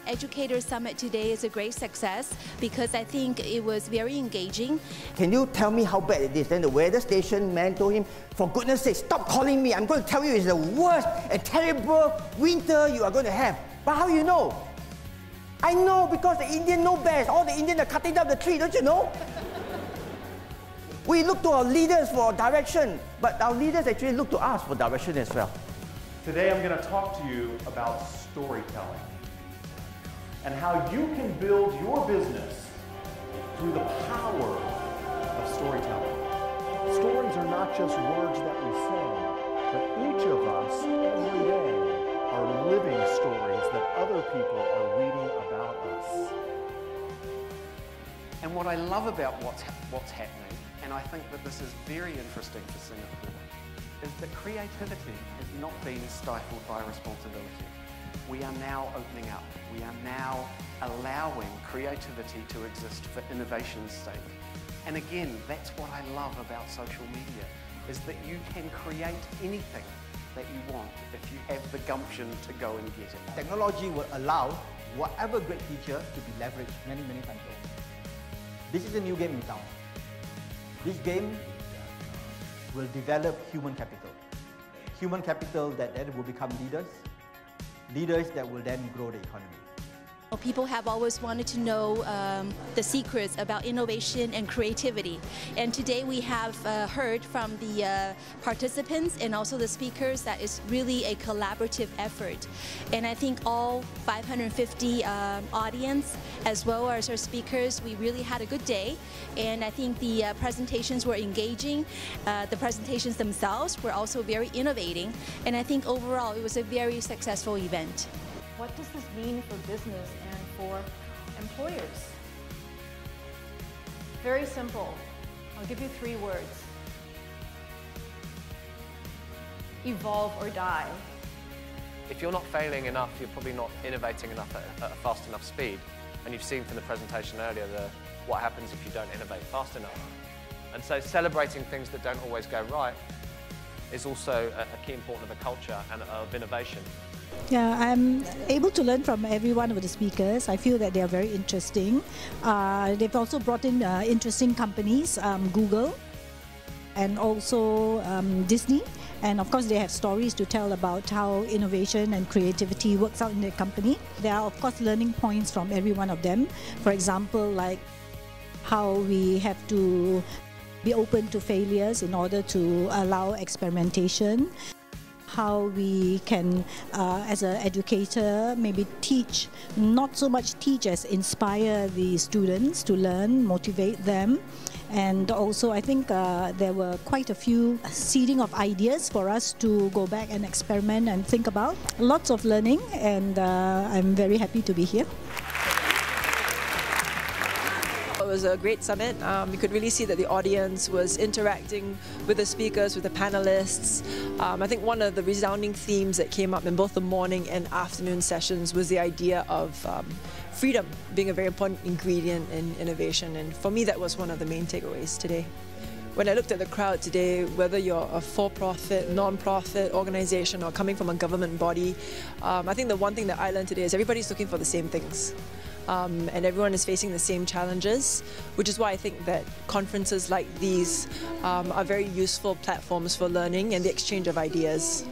Educator Summit today is a great success because I think it was very engaging. Can you tell me how bad it is? Then the weather station man told him, for goodness sake, stop calling me. I'm going to tell you it's the worst and terrible winter you are going to have. But how you know? I know because the Indians know best. All the Indians are cutting down the tree, don't you know? We look to our leaders for direction, but our leaders actually look to us for direction as well. Today I'm going to talk to you about storytelling and how you can build your business through the power of storytelling. Stories are not just words that we say, but each of us every day are living stories that other people are reading about us. And what I love about what's happening, and I think that this is very interesting for Singapore, is that creativity has not been stifled by responsibility. We are now opening up. We are now allowing creativity to exist for innovation's sake. And again, that's what I love about social media, is that you can create anything that you want if you have the gumption to go and get it. Technology will allow whatever great feature to be leveraged many, many times over. This is a new game in town. This game will develop human capital. Human capital that then will become leaders. Leaders that will then grow the economy. People have always wanted to know the secrets about innovation and creativity. And today we have heard from the participants and also the speakers that it's really a collaborative effort. And I think all 550 audience, as well as our speakers, we really had a good day. And I think the presentations were engaging. The presentations themselves were also very innovating. And I think overall it was a very successful event. What does this mean for business and for employers? Very simple. I'll give you 3 words. Evolve or die. If you're not failing enough, you're probably not innovating enough at a fast enough speed. And you've seen from the presentation earlier what happens if you don't innovate fast enough. And so celebrating things that don't always go right is also a key important of a culture and of innovation. Yeah, I'm able to learn from every one of the speakers. I feel that they are very interesting. They've also brought in interesting companies, Google and also Disney. And of course, they have stories to tell about how innovation and creativity works out in their company. There are, of course, learning points from every one of them. For example, like how we have to be open to failures in order to allow experimentation. How we can, as an educator, maybe teach, not so much teach as inspire the students to learn, motivate them. And also I think there were quite a few seeding of ideas for us to go back and experiment and think about. Lots of learning, and I'm very happy to be here. It was a great summit. You could really see that the audience was interacting with the speakers, with the panelists. I think one of the resounding themes that came up in both the morning and afternoon sessions was the idea of freedom being a very important ingredient in innovation. And for me, that was one of the main takeaways today. When I looked at the crowd today, whether you're a for-profit, non-profit organization or coming from a government body, I think the one thing that I learned today is everybody's looking for the same things. And everyone is facing the same challenges, which is why I think that conferences like these are very useful platforms for learning and the exchange of ideas.